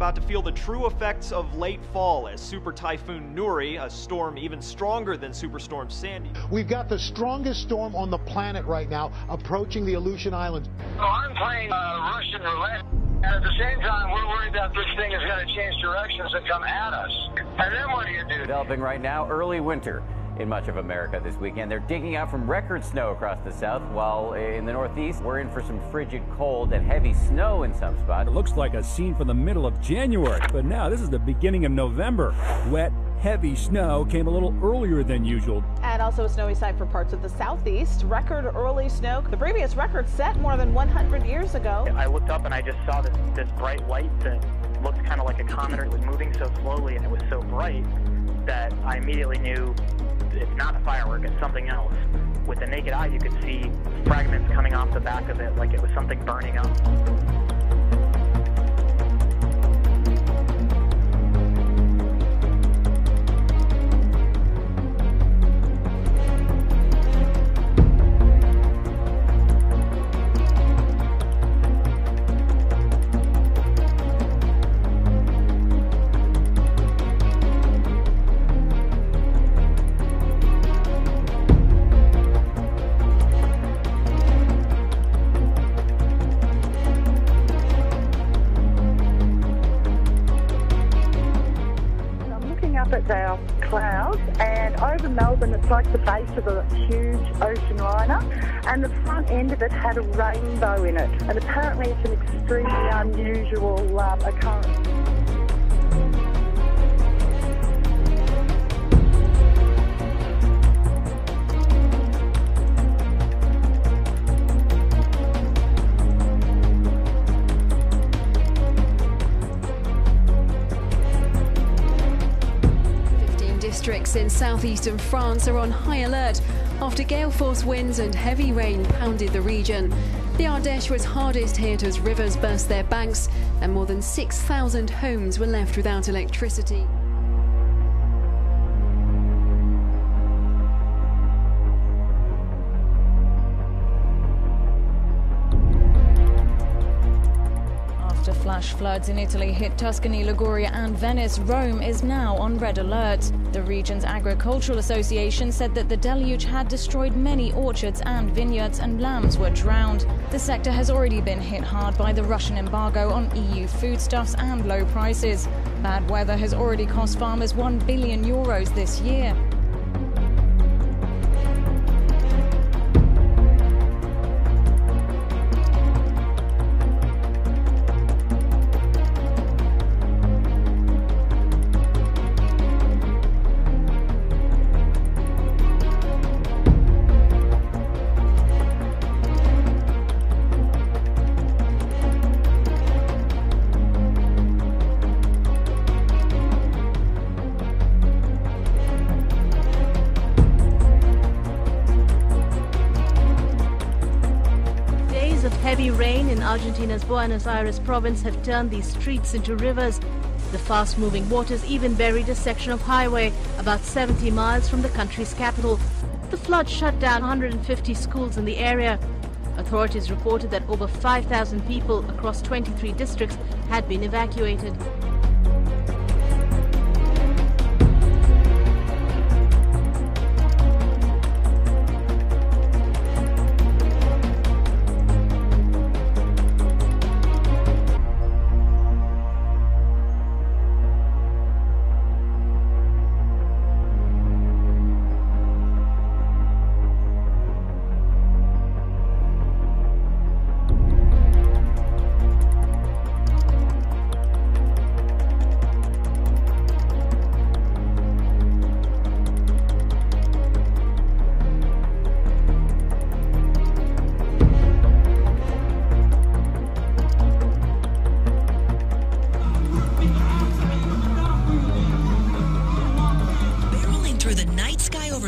about to feel the true effects of late fall as Super Typhoon Nuri, a storm even stronger than Superstorm Sandy. We've got the strongest storm on the planet right now approaching the Aleutian Islands. So I'm playing Russian roulette, and at the same time we're worried that this thing is going to change directions and come at us. And then what do you do? Developing right now, early winter in much of America this weekend. They're digging out from record snow across the south, while in the northeast, we're in for some frigid cold and heavy snow in some spots. It looks like a scene from the middle of January, but now this is the beginning of November. Wet, heavy snow came a little earlier than usual. And also a snowy sight for parts of the southeast. Record early snow. The previous record set more than 100 years ago. I looked up and I just saw this bright light that looked kind of like a comet. It was moving so slowly and it was so bright that I immediately knew it's not a firework, it's something else. With the naked eye, you could see fragments coming off the back of it like it was something burning up. Our clouds, and over Melbourne it's like the base of a huge ocean liner, and the front end of it had a rainbow in it, and apparently it's an extremely unusual occurrence. 15 districts in southeastern France are on high alert after gale force winds and heavy rain pounded the region. The Ardèche was hardest hit as rivers burst their banks and more than 6,000 homes were left without electricity. Flash floods in Italy hit Tuscany, Liguria and Venice. Rome is now on red alert. The region's agricultural association said that the deluge had destroyed many orchards and vineyards and lambs were drowned. The sector has already been hit hard by the Russian embargo on EU foodstuffs and low prices. Bad weather has already cost farmers €1 billion this year. Heavy rain in Argentina's Buenos Aires province have turned these streets into rivers. The fast-moving waters even buried a section of highway about 70 miles from the country's capital. The flood shut down 150 schools in the area. Authorities reported that over 5,000 people across 23 districts had been evacuated.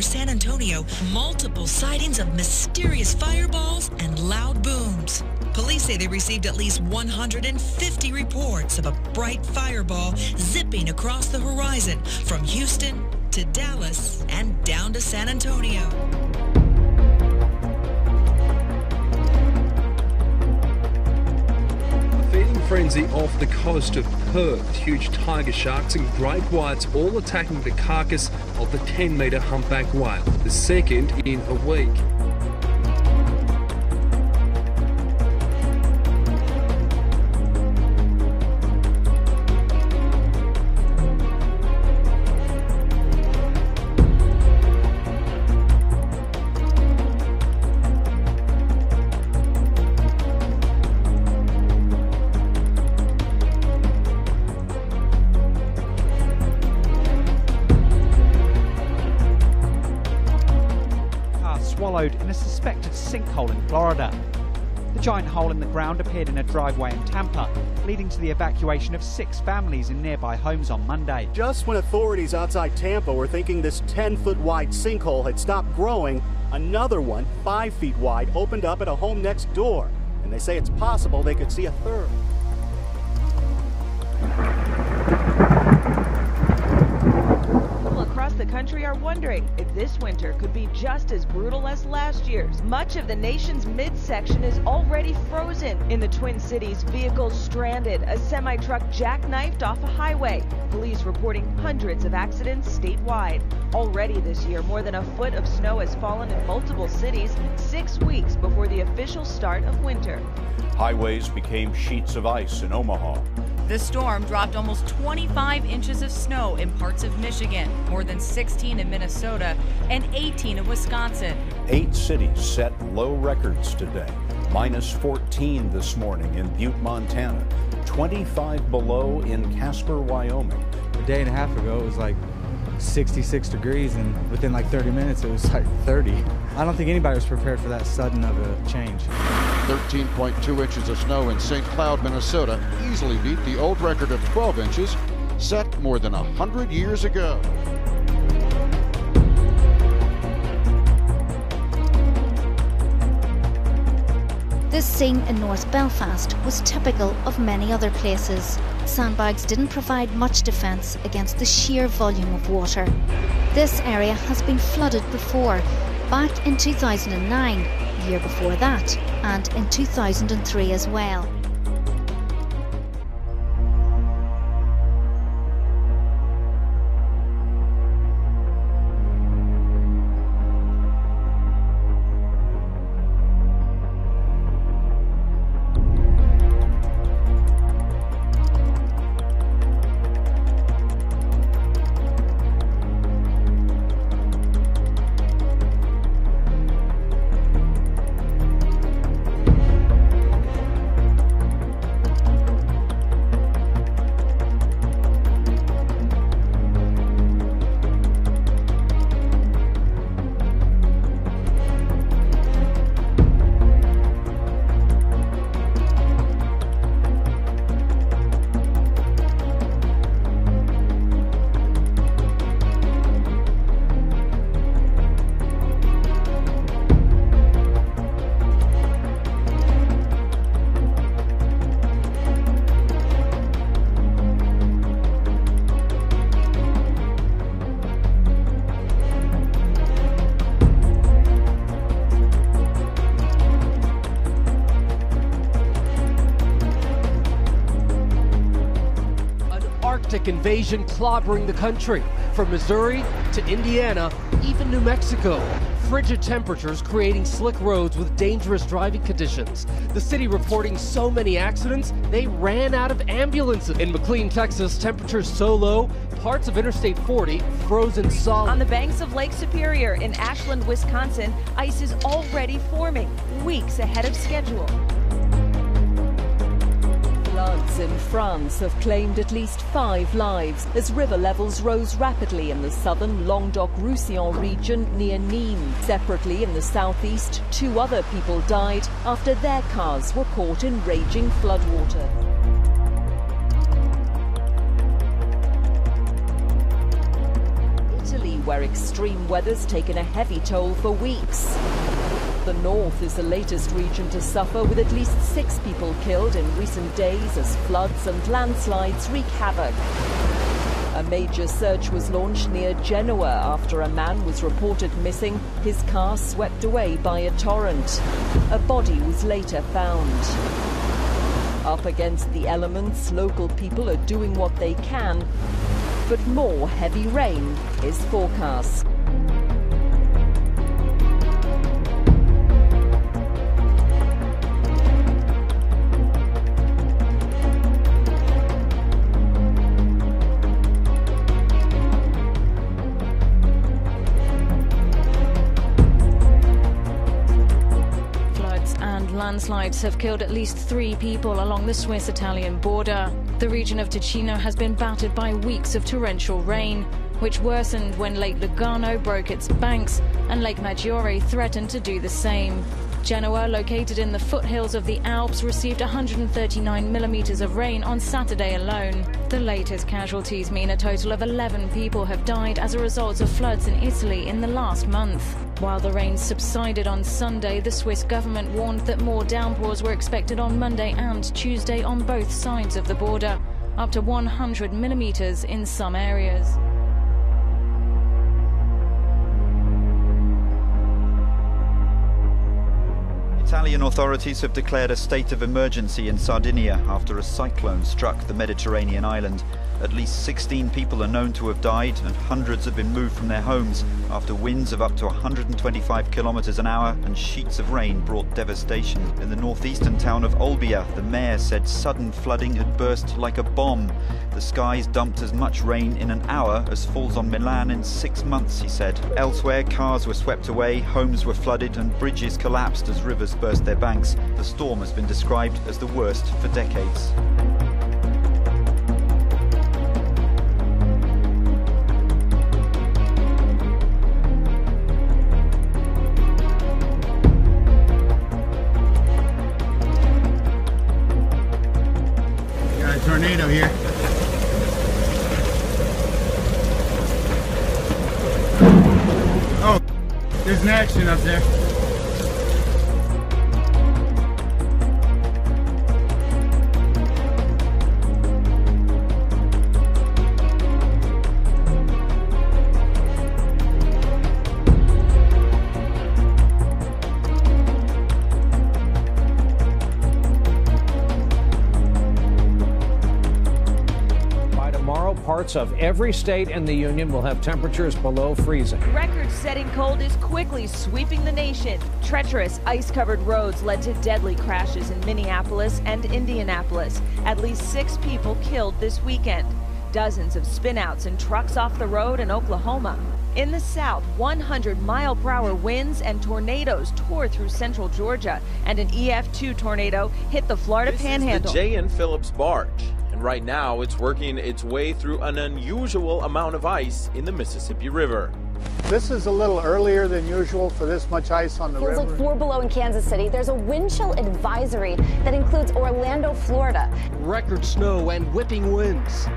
San Antonio, multiple sightings of mysterious fireballs and loud booms. Police say they received at least 150 reports of a bright fireball zipping across the horizon from Houston to Dallas and down to San Antonio. feeding frenzy off the coast of Perth. Huge tiger sharks and great whites all attacking the carcass of the 10-metre humpback whale, the second in a week. Swallowed in a suspected sinkhole in Florida. The giant hole in the ground appeared in a driveway in Tampa, leading to the evacuation of 6 families in nearby homes on Monday. Just when authorities outside Tampa were thinking this 10-foot wide sinkhole had stopped growing, another one, 5 feet wide, opened up at a home next door. And they say it's possible they could see a third. Across the country are wondering if this winter could be just as brutal as last year's. Much of the nation's midsection is already frozen. In the Twin Cities, vehicles stranded, a semi-truck jackknifed off a highway. Police reporting hundreds of accidents statewide. Already this year, more than a foot of snow has fallen in multiple cities, 6 weeks before the official start of winter. Highways became sheets of ice in Omaha. The storm dropped almost 25 inches of snow in parts of Michigan, more than 16 in Minnesota, and 18 in Wisconsin. 8 cities set low records today. Minus 14 this morning in Butte, Montana. 25 below in Casper, Wyoming. A day and a half ago, it was like 66 degrees, and within like 30 minutes, it was like 30. I don't think anybody was prepared for that sudden of a change. 13.2 inches of snow in St. Cloud, Minnesota easily beat the old record of 12 inches set more than 100 years ago. This scene in North Belfast was typical of many other places. Sandbags didn't provide much defence against the sheer volume of water. This area has been flooded before, back in 2009, the year before that, and in 2003 as well. Invasion clobbering the country, from Missouri to Indiana, even New Mexico. Frigid temperatures creating slick roads with dangerous driving conditions. The city reporting so many accidents, they ran out of ambulances. In McLean, Texas, temperatures so low, parts of Interstate 40 frozen solid. On the banks of Lake Superior in Ashland, Wisconsin, ice is already forming, weeks ahead of schedule. Floods in France have claimed at least 5 lives as river levels rose rapidly in the southern Languedoc-Roussillon region near Nîmes. Separately in the southeast, 2 other people died after their cars were caught in raging floodwater. Italy, where extreme weather's taken a heavy toll for weeks. The north is the latest region to suffer, with at least 6 people killed in recent days as floods and landslides wreak havoc. A major search was launched near Genoa after a man was reported missing, his car swept away by a torrent. A body was later found. Up against the elements, local people are doing what they can, but more heavy rain is forecast. Landslides have killed at least 3 people along the Swiss-Italian border. The region of Ticino has been battered by weeks of torrential rain, which worsened when Lake Lugano broke its banks and Lake Maggiore threatened to do the same. Genoa, located in the foothills of the Alps, received 139 millimeters of rain on Saturday alone. The latest casualties mean a total of 11 people have died as a result of floods in Italy in the last month. While the rain subsided on Sunday, the Swiss government warned that more downpours were expected on Monday and Tuesday on both sides of the border, up to 100 millimeters in some areas. Italian authorities have declared a state of emergency in Sardinia after a cyclone struck the Mediterranean island. At least 16 people are known to have died and hundreds have been moved from their homes after winds of up to 125 kilometers an hour and sheets of rain brought devastation. In the northeastern town of Olbia, the mayor said sudden flooding had burst like a bomb. The skies dumped as much rain in an hour as falls on Milan in 6 months, he said. Elsewhere, cars were swept away, homes were flooded and bridges collapsed as rivers burst their banks. The storm has been described as the worst for decades. Got a tornado here. Oh, there's an accident up there. Parts of every state in the Union will have temperatures below freezing. Record-setting cold is quickly sweeping the nation. Treacherous, ice-covered roads led to deadly crashes in Minneapolis and Indianapolis. At least 6 people killed this weekend. Dozens of spinouts and trucks off the road in Oklahoma. In the south, 100-mile-per-hour winds and tornadoes tore through central Georgia, and an EF2 tornado hit the Florida Panhandle. This is the J.N. Phillips barge. And right now, it's working its way through an unusual amount of ice in the Mississippi River. This is a little earlier than usual for this much ice on the river. Feels like 4 below in Kansas City. There's a wind chill advisory that includes Orlando, Florida. Record snow and whipping winds,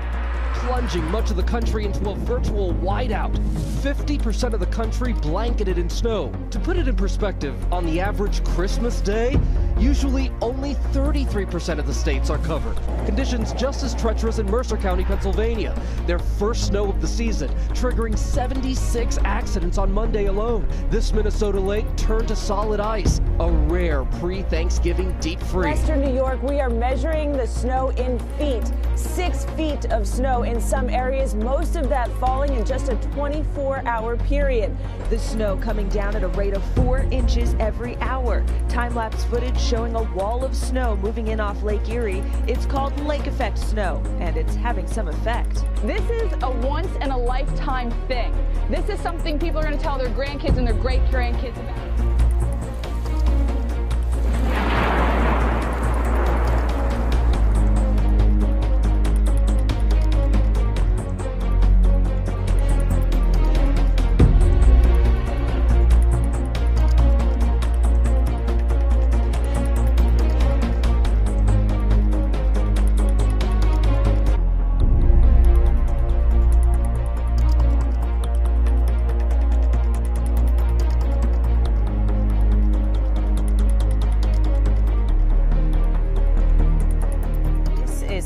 plunging much of the country into a virtual whiteout. 50% of the country blanketed in snow. To put it in perspective, on the average Christmas day, usually only 33% of the states are covered. Conditions just as treacherous in Mercer County, Pennsylvania. Their first snow of the season, triggering 76 accidents on Monday alone. This Minnesota lake turned to solid ice, a rare pre-Thanksgiving deep freeze. Western New York, we are measuring the snow in feet. 6 feet of snow in some areas, most of that falling in just a 24-hour period. The snow coming down at a rate of 4 inches every hour. Time-lapse footage showing a wall of snow moving in off Lake Erie. It's called lake effect snow, and it's having some effect. This is a once-in-a-lifetime thing. This is something people are going to tell their grandkids and their great-grandkids about.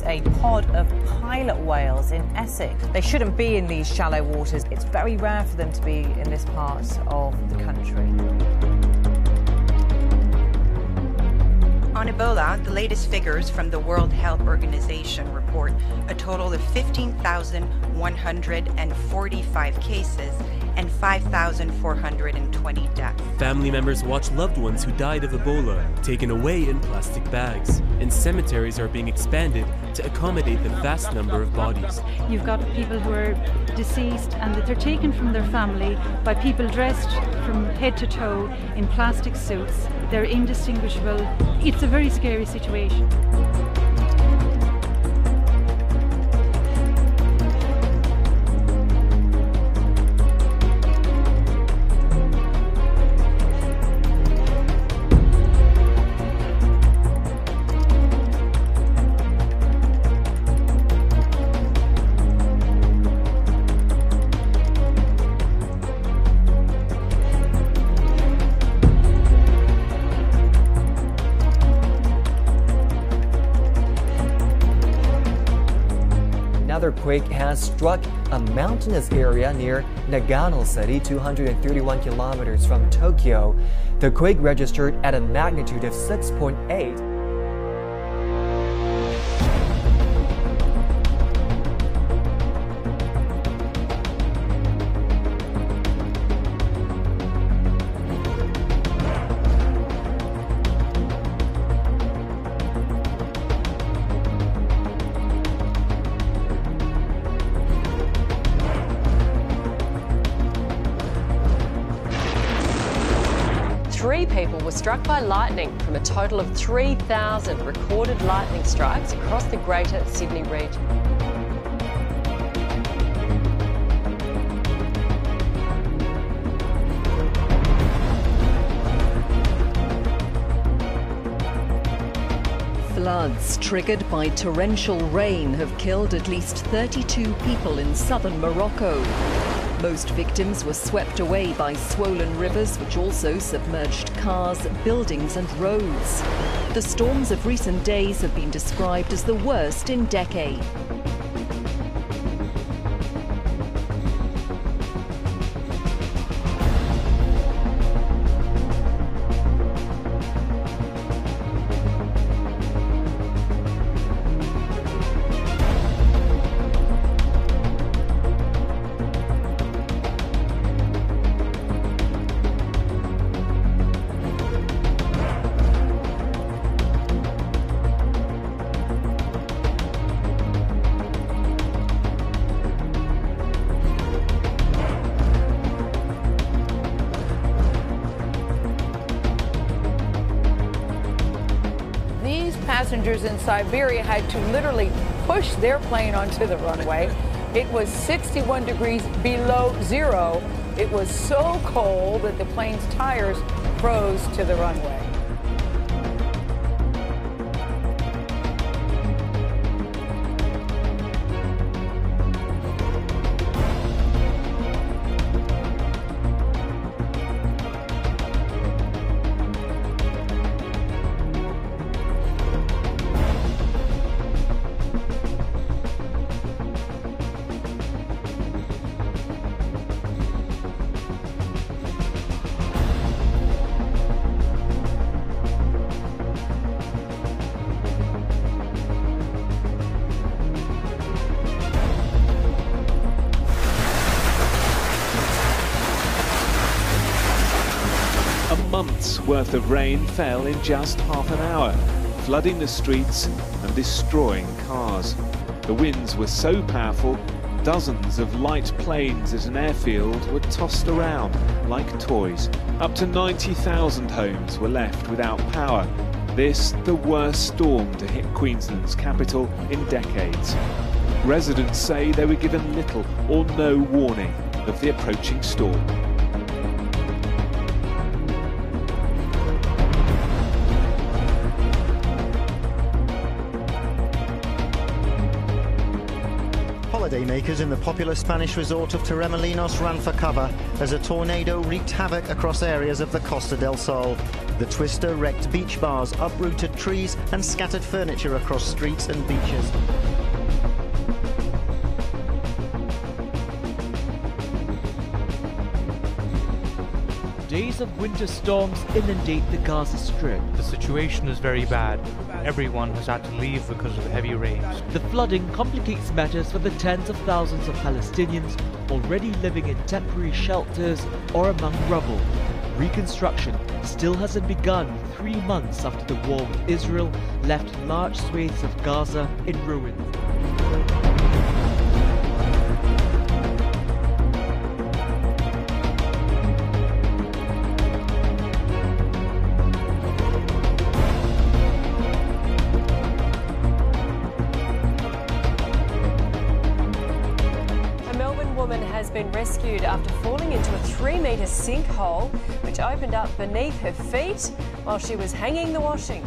A pod of pilot whales in Essex. They shouldn't be in these shallow waters. It's very rare for them to be in this part of the country. On Ebola, the latest figures from the World Health Organization report a total of 15,145 cases and 5,420 deaths. Family members watch loved ones who died of Ebola taken away in plastic bags, and cemeteries are being expanded to accommodate the vast number of bodies. You've got people who are deceased and that they're taken from their family by people dressed from head to toe in plastic suits. They're indistinguishable. It's a very scary situation. Another quake has struck a mountainous area near Nagano City, 231 kilometers from Tokyo. The quake registered at a magnitude of 6.8. Three people were struck by lightning from a total of 3,000 recorded lightning strikes across the Greater Sydney region. Floods triggered by torrential rain have killed at least 32 people in southern Morocco. Most victims were swept away by swollen rivers, which also submerged cars, buildings and roads. The storms of recent days have been described as the worst in decades. Passengers in Siberia had to literally push their plane onto the runway. It was 61 degrees below zero. It was so cold that the plane's tires froze to the runway. Months worth of rain fell in just half an hour, flooding the streets and destroying cars. The winds were so powerful, dozens of light planes at an airfield were tossed around like toys. Up to 90,000 homes were left without power. This the worst storm to hit Queensland's capital in decades. Residents say they were given little or no warning of the approaching storm. Holidaymakers in the popular Spanish resort of Torremolinos ran for cover as a tornado wreaked havoc across areas of the Costa del Sol. The twister wrecked beach bars, uprooted trees and scattered furniture across streets and beaches. Days of winter storms inundate the Gaza Strip. The situation is very bad. Everyone has had to leave because of the heavy rains. The flooding complicates matters for the tens of thousands of Palestinians already living in temporary shelters or among rubble. Reconstruction still hasn't begun 3 months after the war with Israel left large swathes of Gaza in ruin. Been rescued after falling into a 3-metre sinkhole which opened up beneath her feet while she was hanging the washing.